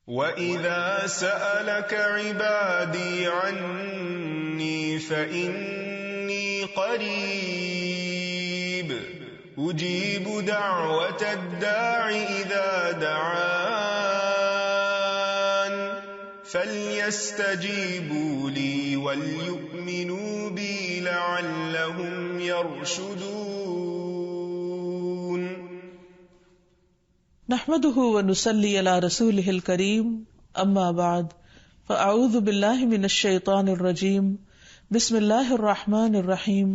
وَإِذَا سَأَلَكَ عِبَادِي عَنِّي فَإِنِّي قَرِيبٌ أُجِيبُ دَعْوَةَ الدَّاعِ إِذَا دَعَانِ فَلْيَسْتَجِيبُوا لِي وَلْيُؤْمِنُوا بِي لَعَلَّهُمْ يَرْشُدُونَ. نحمده ونصلي على رسوله الكريم، اما بعد فاعوذ باللہ من الشیطان الرجیم، بسم اللہ الرحمن الرحیم،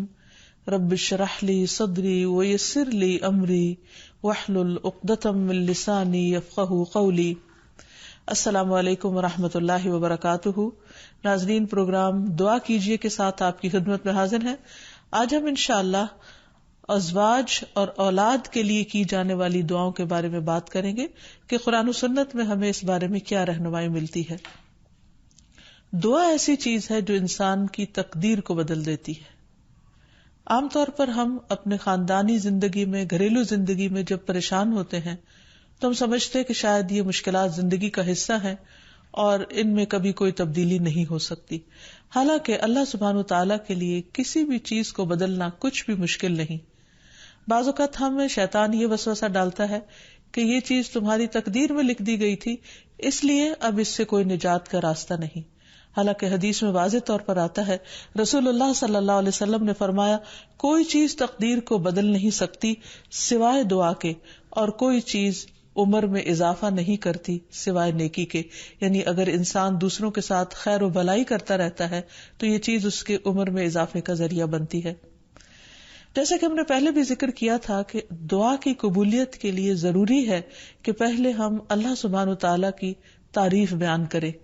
رب اشرح لي صدری ویسر لي امری واحلل عقدۃ من لسانی یفقہوا قولی. السلام علیکم ورحمۃ اللہ وبرکاتہ. ناظرین، پروگرام دعا کیجیے کے ساتھ آپ کی خدمت میں حاضر ہیں. آج ہم انشاءاللہ ازواج اور اولاد کے لیے کی جانے والی دعاؤں کے بارے میں بات کریں گے کہ قرآن و سنت میں ہمیں اس بارے میں کیا رہنمائی ملتی ہے. دعا ایسی چیز ہے جو انسان کی تقدیر کو بدل دیتی ہے. عام طور پر ہم اپنے خاندانی زندگی میں، گھریلو زندگی میں جب پریشان ہوتے ہیں تو ہم سمجھتے ہیں کہ شاید یہ مشکلات زندگی کا حصہ ہیں اور ان میں کبھی کوئی تبدیلی نہیں ہو سکتی. حالانکہ اللہ سبحانہ وتعالی کے لیے کسی بھی چیز کو بدلنا کچھ بھی مشکل نہیں. بعض اوقات ہمیں شیطان یہ وسوسہ ڈالتا ہے کہ یہ چیز تمہاری تقدیر میں لکھ دی گئی تھی، اس لیے اب اس سے کوئی نجات کا راستہ نہیں. حالانکہ حدیث میں واضح طور پر آتا ہے، رسول اللہ صلی اللہ علیہ وسلم نے فرمایا، کوئی چیز تقدیر کو بدل نہیں سکتی سوائے دعا کے، اور کوئی چیز عمر میں اضافہ نہیں کرتی سوائے نیکی کے. یعنی اگر انسان دوسروں کے ساتھ خیر و بھلائی کرتا رہتا ہے تو یہ چیز اس کے عمر میں اضافے کا ذریعہ بنتی ہے. جیسا کہ ہم نے پہلے بھی ذکر کیا تھا کہ دعا کی قبولیت کے لیے ضروری ہے کہ پہلے ہم اللہ سبحانہ وتعالی کی تعریف بیان کریں.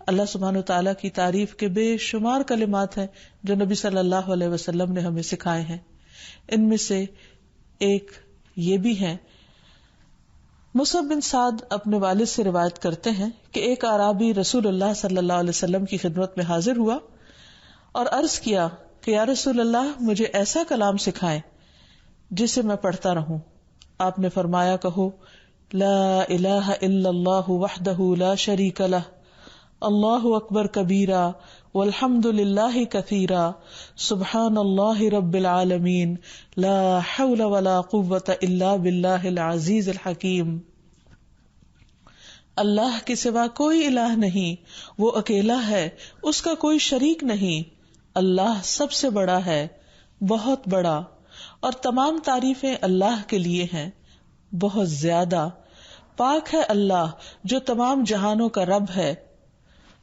اللہ سبحانہ وتعالی کی تعریف کے بے شمار کلمات ہیں جو نبی صلی اللہ علیہ وسلم نے ہمیں سکھائے ہیں. ان میں سے ایک یہ بھی ہے، مصعب بن سعد اپنے والد سے روایت کرتے ہیں کہ ایک اعرابی رسول اللہ صلی اللہ علیہ وسلم کی خدمت میں حاضر ہوا اور عرض کیا کہ یا رسول اللہ، مجھے ایسا کلام سکھائیں جسے میں پڑھتا رہوں. آپ نے فرمایا، کہو لا الہ الا اللہ وحدہ لا شریک لہ، اللہ اکبر کبیرا والحمد للہ کثیرا، سبحان اللہ رب العالمین، لا حول ولا قوة الا باللہ العزیز الحکیم. اللہ کے سوا کوئی الہ نہیں، وہ اکیلا ہے، اس کا کوئی شریک نہیں. اللہ سب سے بڑا ہے، بہت بڑا، اور تمام تعریفیں اللہ کے لیے ہیں، بہت زیادہ. پاک ہے اللہ جو تمام جہانوں کا رب ہے.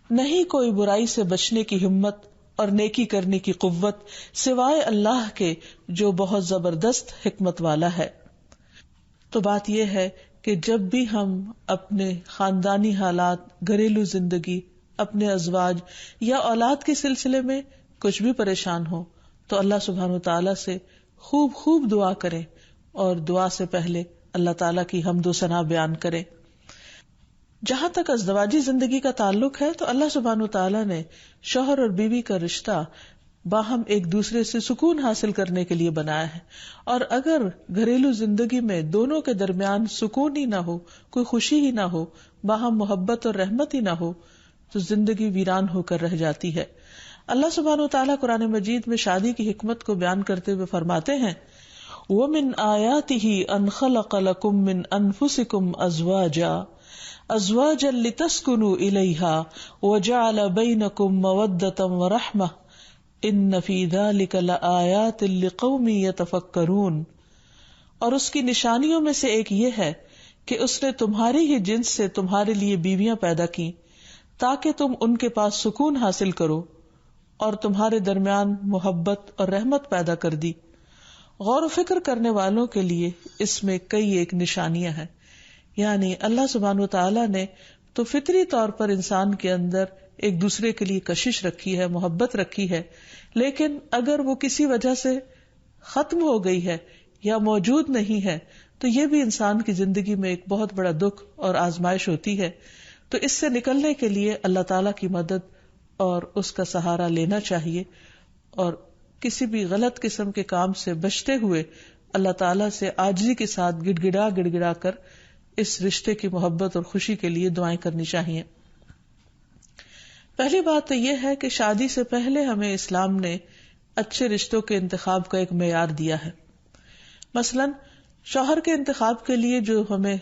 نہیں کوئی برائی سے بچنے کی ہمت اور نیکی کرنے کی قوت سوائے اللہ کے جو بہت زبردست حکمت والا ہے. تو بات یہ ہے کہ جب بھی ہم اپنے خاندانی حالات، گھریلو زندگی، اپنے ازواج یا اولاد کے سلسلے میں کچھ بھی پریشان ہو تو اللہ سبحانہ وتعالی سے خوب خوب دعا کریں اور دعا سے پہلے اللہ تعالیٰ کی حمد و ثنا بیان کریں. جہاں تک ازدواجی زندگی کا تعلق ہے تو اللہ سبحانہ وتعالی نے شوہر اور بیوی کا رشتہ باہم ایک دوسرے سے سکون حاصل کرنے کے لیے بنایا ہے. اور اگر گھریلو زندگی میں دونوں کے درمیان سکون ہی نہ ہو، کوئی خوشی ہی نہ ہو، باہم محبت اور رحمت ہی نہ ہو تو زندگی ویران ہو کر رہ جاتی ہے. اللہ سبحانہ وتعالیٰ قرآن مجید میں شادی کی حکمت کو بیان کرتے ہوئے فرماتے ہیں، وَمِنْ آيَاتِهِ أَنْ خَلَقَ لَكُم مِّنْ أَنفُسِكُمْ أَزْوَاجًا لِتَسْكُنُوا إِلَيْهَا وَجَعَلَ بَيْنَكُم مَّوَدَّةً وَرَحْمَةً إِنَّ فِي ذَلِكَ لَآيَاتٍ لِقَوْمٍ يَتَفَكَّرُونَ. اور اس کی نشانیوں میں سے ایک یہ ہے کہ اس نے تمہاری ہی جنس سے تمہارے لیے بیویاں پیدا کی تاکہ تم ان کے پاس سکون حاصل کرو، اور تمہارے درمیان محبت اور رحمت پیدا کر دی. غور و فکر کرنے والوں کے لیے اس میں کئی ایک نشانیاں ہیں. یعنی اللہ سبحانہ وتعالی نے تو فطری طور پر انسان کے اندر ایک دوسرے کے لیے کشش رکھی ہے، محبت رکھی ہے، لیکن اگر وہ کسی وجہ سے ختم ہو گئی ہے یا موجود نہیں ہے تو یہ بھی انسان کی زندگی میں ایک بہت بڑا دکھ اور آزمائش ہوتی ہے. تو اس سے نکلنے کے لیے اللہ تعالیٰ کی مدد اور اس کا سہارا لینا چاہیے، اور کسی بھی غلط قسم کے کام سے بچتے ہوئے اللہ تعالیٰ سے عاجزی کے ساتھ گڑ گڑا کر اس رشتے کی محبت اور خوشی کے لیے دعائیں کرنی چاہیے. پہلی بات تو یہ ہے کہ شادی سے پہلے ہمیں اسلام نے اچھے رشتوں کے انتخاب کا ایک معیار دیا ہے. مثلاً شوہر کے انتخاب کے لیے جو ہمیں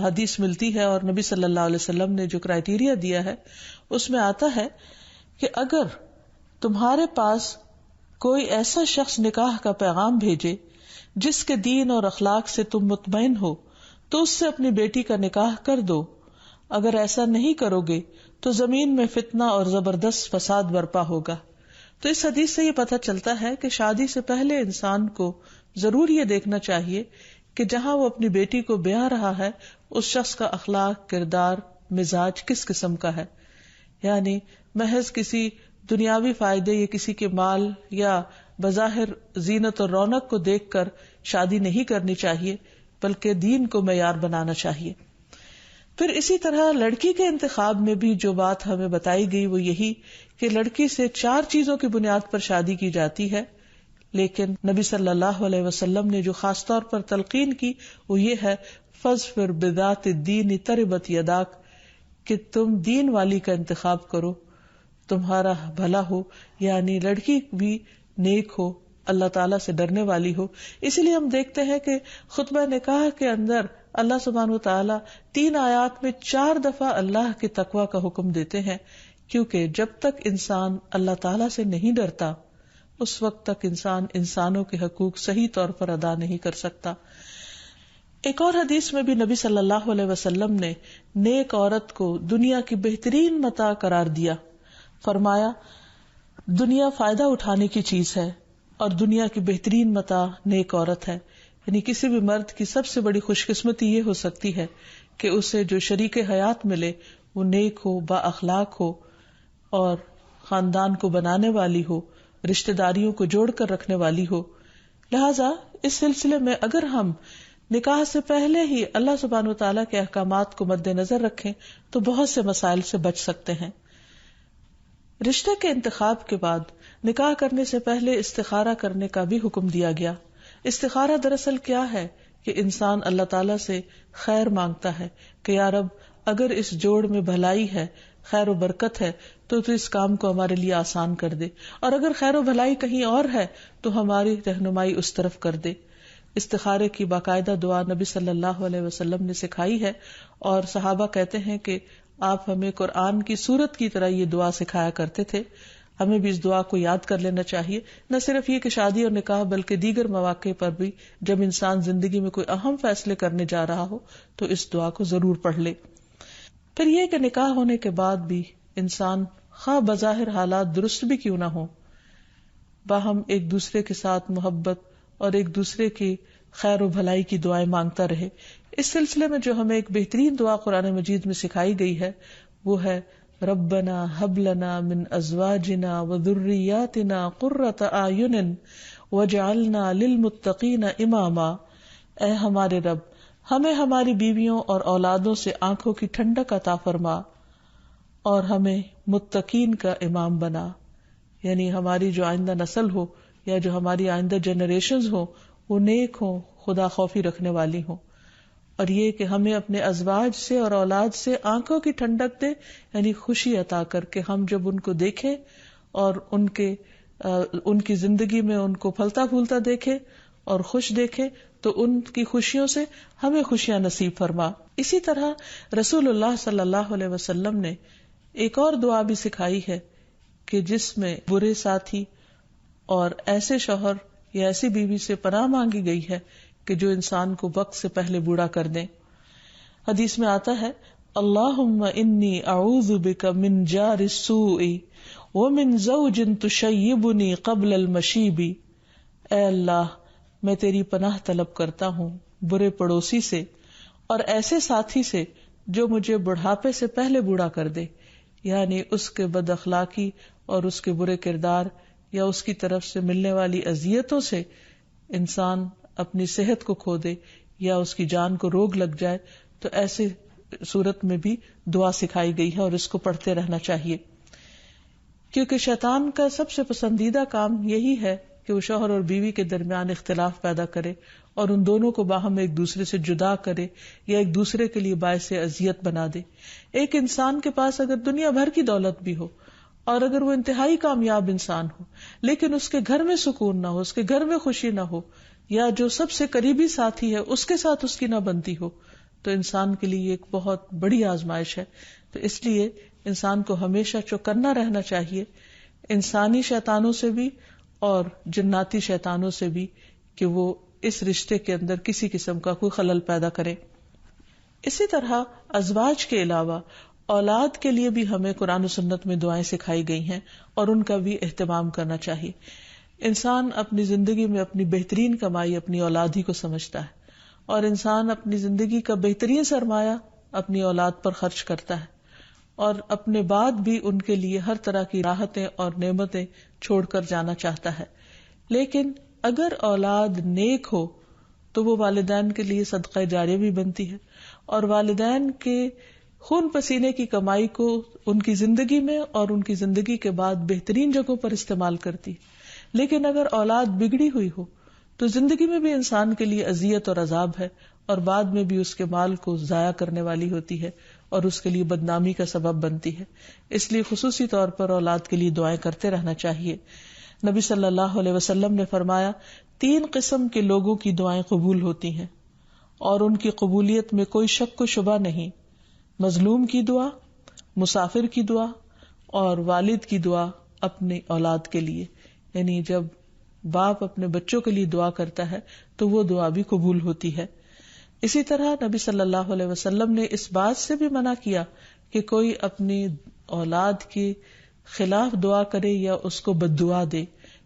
حدیث ملتی ہے اور نبی صلی اللہ علیہ وسلم نے جو کرائیٹیریا دیا ہے اس میں آتا ہے کہ اگر تمہارے پاس کوئی ایسا شخص نکاح کا پیغام بھیجے جس کے دین اور اخلاق سے تم مطمئن ہو تو اس سے اپنی بیٹی کا نکاح کر دو. اگر ایسا نہیں کرو گے تو زمین میں فتنہ اور زبردست فساد برپا ہوگا. تو اس حدیث سے یہ پتہ چلتا ہے کہ شادی سے پہلے انسان کو ضرور یہ دیکھنا چاہیے کہ جہاں وہ اپنی بیٹی کو بیاہ رہا ہے اس شخص کا اخلاق، کردار، مزاج کس قسم کا ہے. یعنی محض کسی دنیاوی فائدے یا کسی کے مال یا بظاہر زینت اور رونق کو دیکھ کر شادی نہیں کرنی چاہیے بلکہ دین کو معیار بنانا چاہیے. پھر اسی طرح لڑکی کے انتخاب میں بھی جو بات ہمیں بتائی گئی وہ یہی کہ لڑکی سے 4 چیزوں کی بنیاد پر شادی کی جاتی ہے، لیکن نبی صلی اللہ علیہ وسلم نے جو خاص طور پر تلقین کی وہ یہ ہے فاظفر بذات الدین تربت یداک، کہ تم دین والی کا انتخاب کرو تمہارا بھلا ہو. یعنی لڑکی بھی نیک ہو، اللہ تعالیٰ سے ڈرنے والی ہو. اسی لیے ہم دیکھتے ہیں کہ خطبہ نکاح کے اندر اللہ سبحانہ و تعالیٰ 3 آیات میں 4 دفعہ اللہ کے تقوی کا حکم دیتے ہیں، کیونکہ جب تک انسان اللہ تعالیٰ سے نہیں ڈرتا اس وقت تک انسان انسانوں کے حقوق صحیح طور پر ادا نہیں کر سکتا. ایک اور حدیث میں بھی نبی صلی اللہ علیہ وسلم نے نیک عورت کو دنیا کی بہترین متاع قرار دیا. فرمایا دنیا فائدہ اٹھانے کی چیز ہے اور دنیا کی بہترین متاع نیک عورت ہے. یعنی کسی بھی مرد کی سب سے بڑی خوش قسمتی یہ ہو سکتی ہے کہ اسے جو شریک حیات ملے وہ نیک ہو، با اخلاق ہو اور خاندان کو بنانے والی ہو، رشتہ داریوں کو جوڑ کر رکھنے والی ہو. لہٰذا اس سلسلے میں اگر ہم نکاح سے پہلے ہی اللہ سبحانہ وتعالیٰ کے احکامات کو مد نظر رکھیں تو بہت سے مسائل سے بچ سکتے ہیں. رشتے کے انتخاب کے بعد نکاح کرنے سے پہلے استخارہ کرنے کا بھی حکم دیا گیا. استخارہ دراصل کیا ہے کہ انسان اللہ تعالیٰ سے خیر مانگتا ہے کہ یا رب اگر اس جوڑ میں بھلائی ہے، خیر و برکت ہے تو اس کام کو ہمارے لیے آسان کر دے، اور اگر خیر و بھلائی کہیں اور ہے تو ہماری رہنمائی اس طرف کر دے. استخارے کی باقاعدہ دعا نبی صلی اللہ علیہ وسلم نے سکھائی ہے اور صحابہ کہتے ہیں کہ آپ ہمیں قرآن کی سورت کی طرح یہ دعا سکھایا کرتے تھے. ہمیں بھی اس دعا کو یاد کر لینا چاہیے، نہ صرف یہ کہ شادی اور نکاح بلکہ دیگر مواقع پر بھی جب انسان زندگی میں کوئی اہم فیصلے کرنے جا رہا ہو تو اس دعا کو ضرور پڑھ لے. پھر یہ کہ نکاح ہونے کے بعد بھی انسان خواہ بظاہر حالات درست بھی کیوں نہ ہو، باہم ایک دوسرے کے ساتھ محبت اور ایک دوسرے کی خیر و بھلائی کی دعائیں مانگتا رہے. اس سلسلے میں جو ہمیں ایک بہترین دعا قرآن مجید میں سکھائی گئی ہے وہ ہے ربنا ہب لنا من ازواجنا وذریاتنا قرۃ اعین واجعلنا للمتقین اماما. اے ہمارے رب ہمیں ہماری بیویوں اور اولادوں سے آنکھوں کی ٹھنڈک عطا فرما اور ہمیں متقین کا امام بنا. یعنی ہماری جو آئندہ نسل ہو یا جو ہماری آئندہ جنریشنز ہو وہ نیک ہوں، خدا خوفی رکھنے والی ہوں. اور یہ کہ ہمیں اپنے ازواج سے اور اولاد سے آنکھوں کی ٹھنڈک دے، یعنی خوشی عطا کر کے ہم جب ان کو دیکھیں اور ان کی زندگی میں ان کو پھلتا پھولتا دیکھیں اور خوش دیکھیں تو ان کی خوشیوں سے ہمیں خوشیاں نصیب فرما. اسی طرح رسول اللہ صلی اللہ علیہ وسلم نے ایک اور دعا بھی سکھائی ہے کہ جس میں برے ساتھی اور ایسے شوہر یا ایسی بیوی سے پناہ مانگی گئی ہے کہ جو انسان کو وقت سے پہلے بوڑھا کر دیں. حدیث میں آتا ہے اللہم انی اعوذ بک من جار السوء ومن زوج تشیبنی قبل المشیب. اے اللہ میں تیری پناہ طلب کرتا ہوں برے پڑوسی سے اور ایسے ساتھی سے جو مجھے بڑھاپے سے پہلے بوڑھا کر دے. یعنی اس کے بد اخلاقی اور اس کے برے کردار یا اس کی طرف سے ملنے والی اذیتوں سے انسان اپنی صحت کو کھو دے یا اس کی جان کو روگ لگ جائے تو ایسے صورت میں بھی دعا سکھائی گئی ہے اور اس کو پڑھتے رہنا چاہیے. کیونکہ شیطان کا سب سے پسندیدہ کام یہی ہے کہ وہ شوہر اور بیوی کے درمیان اختلاف پیدا کرے اور ان دونوں کو باہم ایک دوسرے سے جدا کرے یا ایک دوسرے کے لیے باعث اذیت بنا دے. ایک انسان کے پاس اگر دنیا بھر کی دولت بھی ہو اور اگر وہ انتہائی کامیاب انسان ہو لیکن اس کے گھر میں سکون نہ ہو، اس کے گھر میں خوشی نہ ہو، یا جو سب سے قریبی ساتھی ہے اس کے ساتھ اس کی نہ بنتی ہو، تو انسان کے لیے ایک بہت بڑی آزمائش ہے. تو اس لیے انسان کو ہمیشہ چوکنا رہنا چاہیے انسانی شیطانوں سے بھی اور جناتی شیطانوں سے بھی کہ وہ اس رشتے کے اندر کسی قسم کا کوئی خلل پیدا کرے. اسی طرح ازواج کے علاوہ اولاد کے لیے بھی ہمیں قرآن و سنت میں دعائیں سکھائی گئی ہیں اور ان کا بھی اہتمام کرنا چاہیے. انسان اپنی زندگی میں اپنی بہترین کمائی اپنی اولاد ہی کو سمجھتا ہے اور انسان اپنی زندگی کا بہترین سرمایہ اپنی اولاد پر خرچ کرتا ہے اور اپنے بعد بھی ان کے لیے ہر طرح کی راحتیں اور نعمتیں چھوڑ کر جانا چاہتا ہے. لیکن اگر اولاد نیک ہو تو وہ والدین کے لیے صدقہ جاریہ بھی بنتی ہے اور والدین کے خون پسینے کی کمائی کو ان کی زندگی میں اور ان کی زندگی کے بعد بہترین جگہوں پر استعمال کرتی. لیکن اگر اولاد بگڑی ہوئی ہو تو زندگی میں بھی انسان کے لیے اذیت اور عذاب ہے اور بعد میں بھی اس کے مال کو ضائع کرنے والی ہوتی ہے اور اس کے لیے بدنامی کا سبب بنتی ہے. اس لیے خصوصی طور پر اولاد کے لیے دعائیں کرتے رہنا چاہیے. نبی صلی اللہ علیہ وسلم نے فرمایا 3 قسم کے لوگوں کی دعائیں قبول ہوتی ہیں اور ان کی قبولیت میں کوئی شک و شبہ نہیں. مظلوم کی دعا، مسافر کی دعا اور والد کی دعا اپنی اولاد کے لیے. یعنی جب باپ اپنے بچوں کے لیے دعا کرتا ہے تو وہ دعا بھی قبول ہوتی ہے. اسی طرح نبی صلی اللہ علیہ وسلم نے اس بات سے بھی منع کیا کہ کوئی اپنی اولاد کے خلاف دعا کرے یا اس کو بد دعا دے،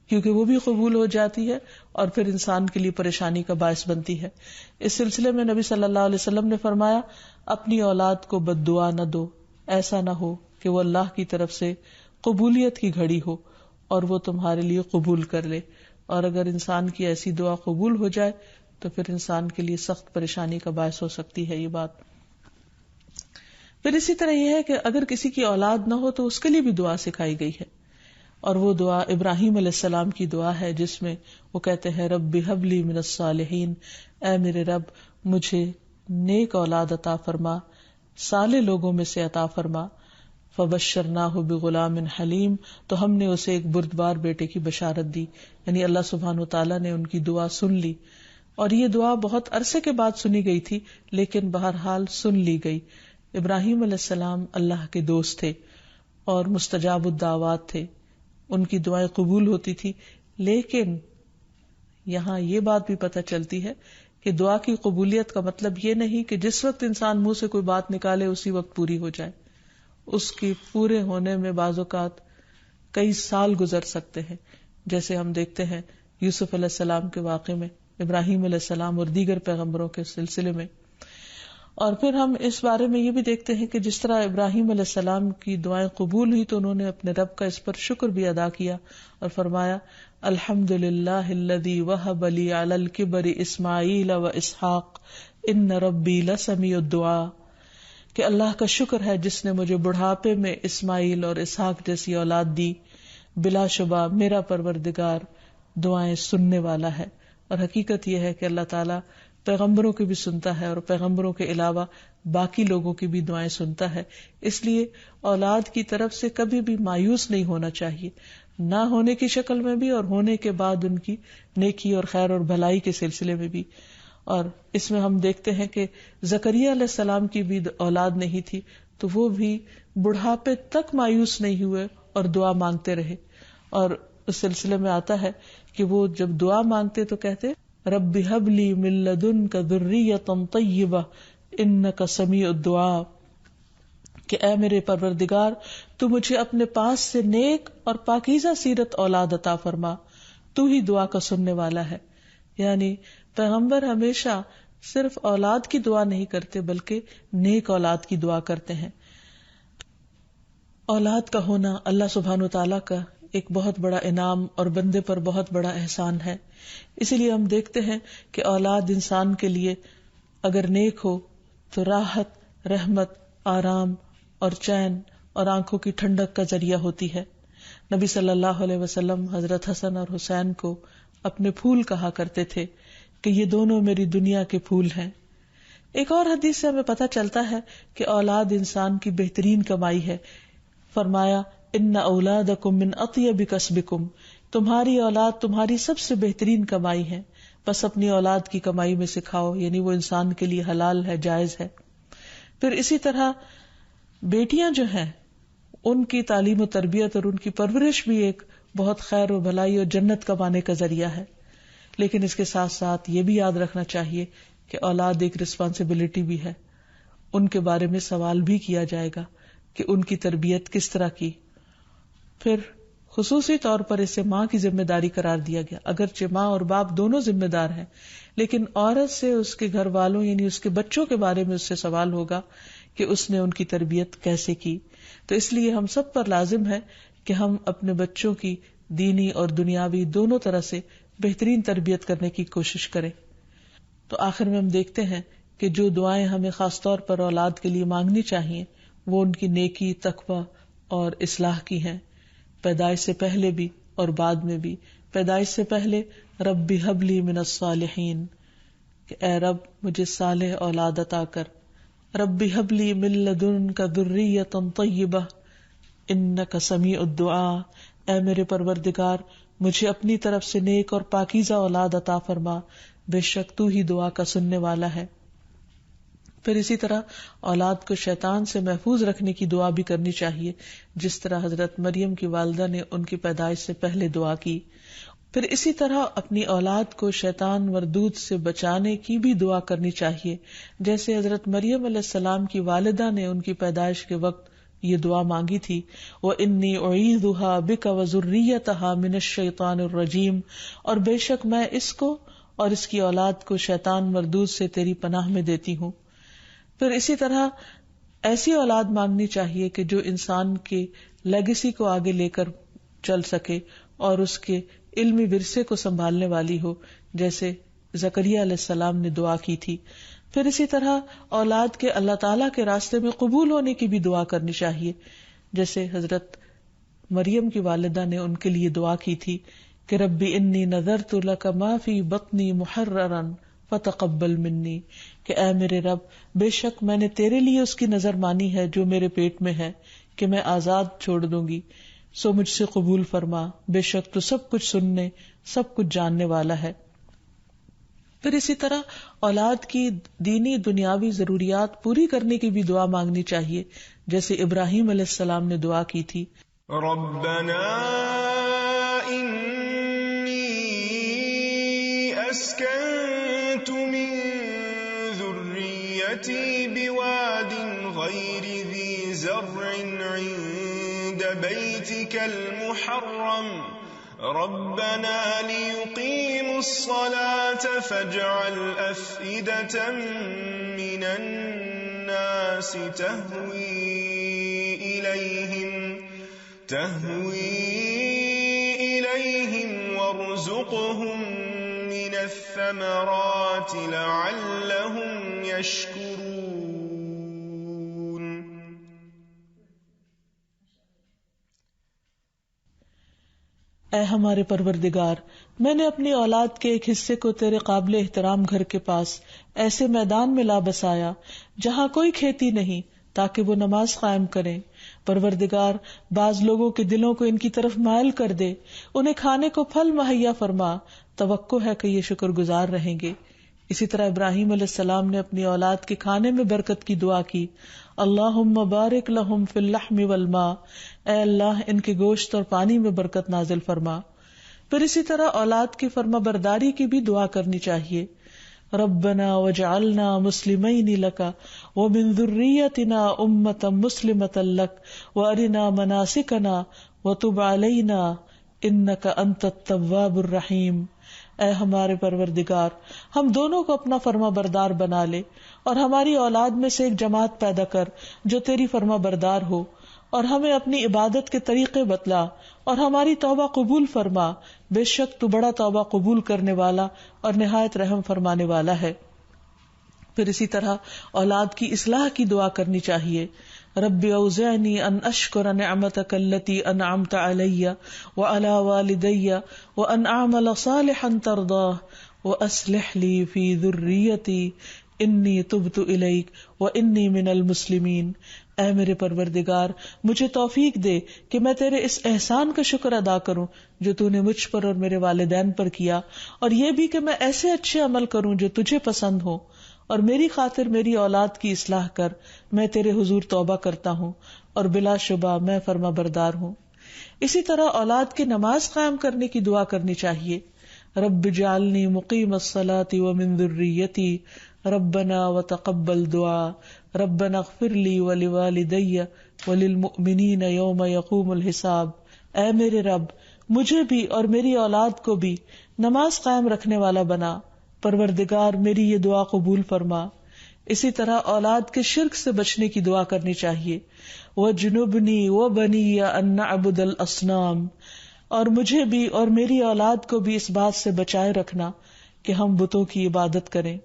کیونکہ وہ بھی قبول ہو جاتی ہے اور پھر انسان کے لیے پریشانی کا باعث بنتی ہے. اس سلسلے میں نبی صلی اللہ علیہ وسلم نے فرمایا اپنی اولاد کو بد دعا نہ دو، ایسا نہ ہو کہ وہ اللہ کی طرف سے قبولیت کی گھڑی ہو اور وہ تمہارے لیے قبول کر لے. اور اگر انسان کی ایسی دعا قبول ہو جائے تو پھر انسان کے لیے سخت پریشانی کا باعث ہو سکتی ہے یہ بات. پھر اسی طرح یہ ہے کہ اگر کسی کی اولاد نہ ہو تو اس کے لیے بھی دعا سکھائی گئی ہے اور وہ دعا ابراہیم علیہ السلام کی دعا ہے جس میں وہ کہتے ہیں رب ہب لی من الصالحین، اے میرے رب مجھے نیک اولاد عطا فرما، صالح لوگوں میں سے عطا فرما. فبشرناہ بغلام حلیم، تو ہم نے اسے ایک بردبار بیٹے کی بشارت دی. یعنی اللہ سبحانہ وتعالیٰ نے ان کی دعا سن لی اور یہ دعا بہت عرصے کے بعد سنی گئی تھی لیکن بہرحال سن لی گئی. ابراہیم علیہ السلام اللہ کے دوست تھے اور مستجاب الدعوات تھے، ان کی دعائیں قبول ہوتی تھی. لیکن یہاں یہ بات بھی پتہ چلتی ہے کہ دعا کی قبولیت کا مطلب یہ نہیں کہ جس وقت انسان منہ سے کوئی بات نکالے اسی وقت پوری ہو جائے. اس کی پورے ہونے میں بعض اوقات کئی سال گزر سکتے ہیں، جیسے ہم دیکھتے ہیں یوسف علیہ السلام کے واقعے میں، ابراہیم علیہ السلام اور دیگر پیغمبروں کے سلسلے میں. اور پھر ہم اس بارے میں یہ بھی دیکھتے ہیں کہ جس طرح ابراہیم علیہ السلام کی دعائیں قبول ہوئی تو انہوں نے اپنے رب کا اس پر شکر بھی ادا کیا اور فرمایا الحمدللہ الذی وہب لی علی الکبر اسماعیل و اسحاق ان ربی لسمیع الدعاء، کہ اللہ کا شکر ہے جس نے مجھے بڑھاپے میں اسماعیل اور اسحاق جیسی اولاد دی، بلا شبہ میرا پروردگار دعائیں سننے والا ہے. اور حقیقت یہ ہے کہ اللہ تعالیٰ پیغمبروں کی بھی سنتا ہے اور پیغمبروں کے علاوہ باقی لوگوں کی بھی دعائیں سنتا ہے. اس لیے اولاد کی طرف سے کبھی بھی مایوس نہیں ہونا چاہیے، نہ ہونے کی شکل میں بھی اور ہونے کے بعد ان کی نیکی اور خیر اور بھلائی کے سلسلے میں بھی. اور اس میں ہم دیکھتے ہیں کہ زکریا علیہ السلام کی بھی اولاد نہیں تھی تو وہ بھی بڑھاپے تک مایوس نہیں ہوئے اور دعا مانگتے رہے. اور اس سلسلے میں آتا ہے کہ وہ جب دعا مانگتے تو کہتے رب ہب لی من لدنک ذریۃ طیبہ انک سمیع الدعاء، کہ اے میرے پروردگار تو مجھے اپنے پاس سے نیک اور پاکیزہ سیرت اولاد عطا فرما، تو ہی دعا کا سننے والا ہے. یعنی پیغمبر ہمیشہ صرف اولاد کی دعا نہیں کرتے بلکہ نیک اولاد کی دعا کرتے ہیں. اولاد کا ہونا اللہ سبحانہ وتعالیٰ کا ایک بہت بڑا انعام اور بندے پر بہت بڑا احسان ہے. اسی لیے ہم دیکھتے ہیں کہ اولاد انسان کے لیے اگر نیک ہو تو راحت، رحمت، آرام اور چین اور آنکھوں کی ٹھنڈک کا ذریعہ ہوتی ہے. نبی صلی اللہ علیہ وسلم حضرت حسن اور حسین کو اپنے پھول کہا کرتے تھے کہ یہ دونوں میری دنیا کے پھول ہیں۔ ایک اور حدیث سے ہمیں پتہ چلتا ہے کہ اولاد انسان کی بہترین کمائی ہے۔ فرمایا ان اولادکم من اطیب کسبکم، تمہاری اولاد تمہاری سب سے بہترین کمائی ہے، بس اپنی اولاد کی کمائی میں سے کھاؤ، یعنی وہ انسان کے لیے حلال ہے، جائز ہے۔ پھر اسی طرح بیٹیاں جو ہیں ان کی تعلیم و تربیت اور ان کی پرورش بھی ایک بہت خیر و بھلائی اور جنت کمانے کا ذریعہ ہے، لیکن اس کے ساتھ ساتھ یہ بھی یاد رکھنا چاہیے کہ اولاد ایک رسپانسبلٹی بھی ہے، ان کے بارے میں سوال بھی کیا جائے گا کہ ان کی تربیت کس طرح کی۔ پھر خصوصی طور پر اسے ماں کی ذمہ داری قرار دیا گیا، اگرچہ ماں اور باپ دونوں ذمہ دار ہیں، لیکن عورت سے اس کے گھر والوں یعنی اس کے بچوں کے بارے میں اس سے سوال ہوگا کہ اس نے ان کی تربیت کیسے کی۔ تو اس لیے ہم سب پر لازم ہے کہ ہم اپنے بچوں کی دینی اور دنیاوی دونوں طرح سے بہترین تربیت کرنے کی کوشش کریں۔ تو آخر میں ہم دیکھتے ہیں کہ جو دعائیں ہمیں خاص طور پر اولاد کے لیے مانگنی چاہیے وہ ان کی نیکی، تقوی اور اصلاح کی ہیں، پیدائش سے پہلے بھی اور بعد میں بھی۔ پیدائش سے پہلے رب ہب لی من الصالحین، کہ اے رب مجھے صالح اولاد عطا کر۔ رب ہب لی من لدنک ذریۃ طیبہ انک سمیع الدعاء، اے میرے پروردگار مجھے اپنی طرف سے نیک اور پاکیزہ اولاد عطا فرما، بے شک تو ہی دعا کا سننے والا ہے۔ پھر اسی طرح اولاد کو شیطان سے محفوظ رکھنے کی دعا بھی کرنی چاہیے، جس طرح حضرت مریم کی والدہ نے ان کی پیدائش سے پہلے دعا کی۔ پھر اسی طرح اپنی اولاد کو شیطان مردود سے بچانے کی بھی دعا کرنی چاہیے، جیسے حضرت مریم علیہ السلام کی والدہ نے ان کی پیدائش کے وقت یہ دعا مانگی تھی، وَإِنِّي أُعِيذُهَا بِكَ وَذُرِّيَّتَهَا مِنَ الشَّيْطَانِ الرَّجِيمِ، اور بے شک میں اس کو اور اس کی اولاد کو شیطان مردود سے تیری پناہ میں دیتی ہوں۔ پھر اسی طرح ایسی اولاد مانگنی چاہیے کہ جو انسان کے لیگیسی کو آگے لے کر چل سکے اور اس کے علمی ورثے کو سنبھالنے والی ہو، جیسے زکریا علیہ السلام نے دعا کی تھی۔ پھر اسی طرح اولاد کے اللہ تعالیٰ کے راستے میں قبول ہونے کی بھی دعا کرنی چاہیے، جیسے حضرت مریم کی والدہ نے ان کے لیے دعا کی تھی کہ ربی انی نذرت لک ما فی بطنی محررا فتقبل منی، کہ اے میرے رب بے شک میں نے تیرے لیے اس کی نظر مانی ہے جو میرے پیٹ میں ہے کہ میں آزاد چھوڑ دوں گی، سو مجھ سے قبول فرما، بے شک تو سب کچھ سننے سب کچھ جاننے والا ہے۔ پھر اسی طرح اولاد کی دینی دنیاوی ضروریات پوری کرنے کی بھی دعا مانگنی چاہیے، جیسے ابراہیم علیہ السلام نے دعا کی تھی، ربنا انی اسکنت من ذریتی بواد غیر ذی زرع عند بیتک المحرم ربنا ليقيموا الصلاة فاجعل أفئدة من الناس تهوي إليهم وارزقهم من الثمرات لعلهم يشكرون۔ اے ہمارے پروردگار، میں نے اپنی اولاد کے ایک حصے کو تیرے قابل احترام گھر کے پاس ایسے میدان میں لا بسایا جہاں کوئی کھیتی نہیں، تاکہ وہ نماز قائم کریں۔ پروردگار بعض لوگوں کے دلوں کو ان کی طرف مائل کر دے، انہیں کھانے کو پھل مہیا فرما، توقع ہے کہ یہ شکر گزار رہیں گے۔ اسی طرح ابراہیم علیہ السلام نے اپنی اولاد کے کھانے میں برکت کی دعا کی، اللہم بارک لہم فی اللحم والماء، اے اللہ ان کے گوشت اور پانی میں برکت نازل فرما۔ پھر اسی طرح اولاد کی فرما برداری کی بھی دعا کرنی چاہیے، ربنا وجعلنا مسلمین لک ومن ذریتنا امۃ مسلمۃ لک وارنا مناسکنا وتب علینا انک انت التواب الرحیم۔ اے ہمارے پروردگار، ہم دونوں کو اپنا فرما بردار بنا لے اور ہماری اولاد میں سے ایک جماعت پیدا کر جو تیری فرما بردار ہو، اور ہمیں اپنی عبادت کے طریقے بتلا اور ہماری توبہ قبول فرما، بے شک تو بڑا توبہ قبول کرنے والا اور نہایت رحم فرمانے والا ہے۔ پھر اسی طرح اولاد کی اصلاح کی دعا کرنی چاہیے، رب اوزعنی ان اشکر نعمتک التی انعمت علی وعلی والدی وان اعمل صالحا ترضاہ واصلح لی فی ذریتی انی تبت الیک وانی من المسلمین۔ اے میرے پروردگار، مجھے توفیق دے کہ میں تیرے اس احسان کا شکر ادا کروں جو تو نے مجھ پر اور میرے والدین پر کیا، اور یہ بھی کہ میں ایسے اچھے عمل کروں جو تجھے پسند ہو، اور میری خاطر میری اولاد کی اصلاح کر، میں تیرے حضور توبہ کرتا ہوں اور بلا شبہ میں فرما بردار ہوں۔ اسی طرح اولاد کی نماز قائم کرنے کی دعا کرنی چاہیے۔ رب اجعلنی مقیم الصلاۃ ومن ذریتی ربنا وتقبل دعا ربنا اغفر لی ولوالدی وللمؤمنین یوم یقوم الحساب۔ اے میرے رب، مجھے بھی اور میری اولاد کو بھی نماز قائم رکھنے والا بنا، پروردگار میری یہ دعا قبول فرما۔ اسی طرح اولاد کے شرک سے بچنے کی دعا کرنی چاہیے۔ وَجْنُبْنِي وَبَنِيَّ أَن نَعْبُدَ الْأَصْنَامَ، اور مجھے بھی اور میری اولاد کو بھی اس بات سے بچائے رکھنا کہ ہم بتوں کی عبادت کریں۔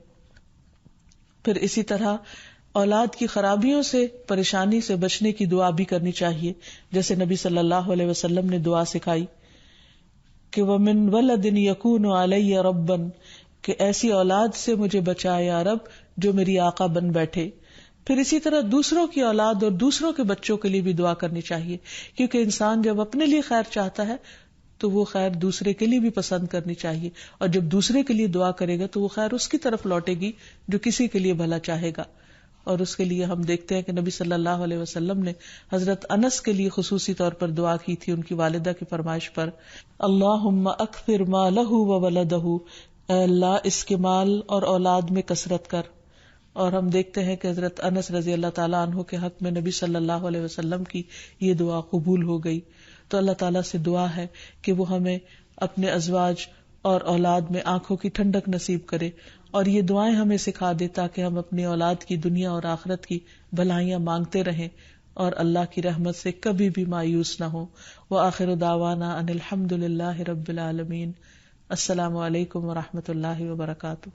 پھر اسی طرح اولاد کی خرابیوں سے، پریشانی سے بچنے کی دعا بھی کرنی چاہیے، جیسے نبی صلی اللہ علیہ وسلم نے دعا سکھائی کہ وَمِن وَلَدٍ يَكُونُ عَلَيَّ رَبًّا، کہ ایسی اولاد سے مجھے بچائے یا رب جو میری آقا بن بیٹھے۔ پھر اسی طرح دوسروں کی اولاد اور دوسروں کے بچوں کے لیے بھی دعا کرنی چاہیے، کیونکہ انسان جب اپنے لیے خیر چاہتا ہے تو وہ خیر دوسرے کے لیے بھی پسند کرنی چاہیے، اور جب دوسرے کے لیے دعا کرے گا تو وہ خیر اس کی طرف لوٹے گی جو کسی کے لیے بھلا چاہے گا۔ اور اس کے لیے ہم دیکھتے ہیں کہ نبی صلی اللہ علیہ وسلم نے حضرت انس کے لیے خصوصی طور پر دعا کی تھی ان کی والدہ کی فرمائش پر، اللہم اکثر مالہ وولدہ، اے اللہ اس کے مال اور اولاد میں کثرت کر۔ اور ہم دیکھتے ہیں کہ حضرت انس رضی اللہ تعالیٰ عنہ کے حق میں نبی صلی اللہ علیہ وسلم کی یہ دعا قبول ہو گئی۔ تو اللہ تعالیٰ سے دعا ہے کہ وہ ہمیں اپنے ازواج اور اولاد میں آنکھوں کی ٹھنڈک نصیب کرے، اور یہ دعائیں ہمیں سکھا دے تاکہ ہم اپنی اولاد کی دنیا اور آخرت کی بھلائیاں مانگتے رہیں اور اللہ کی رحمت سے کبھی بھی مایوس نہ ہوں۔ وآخر دعوانا ان الحمد للہ رب العالمین۔ السلام علیکم ورحمۃ اللہ وبرکاتہ۔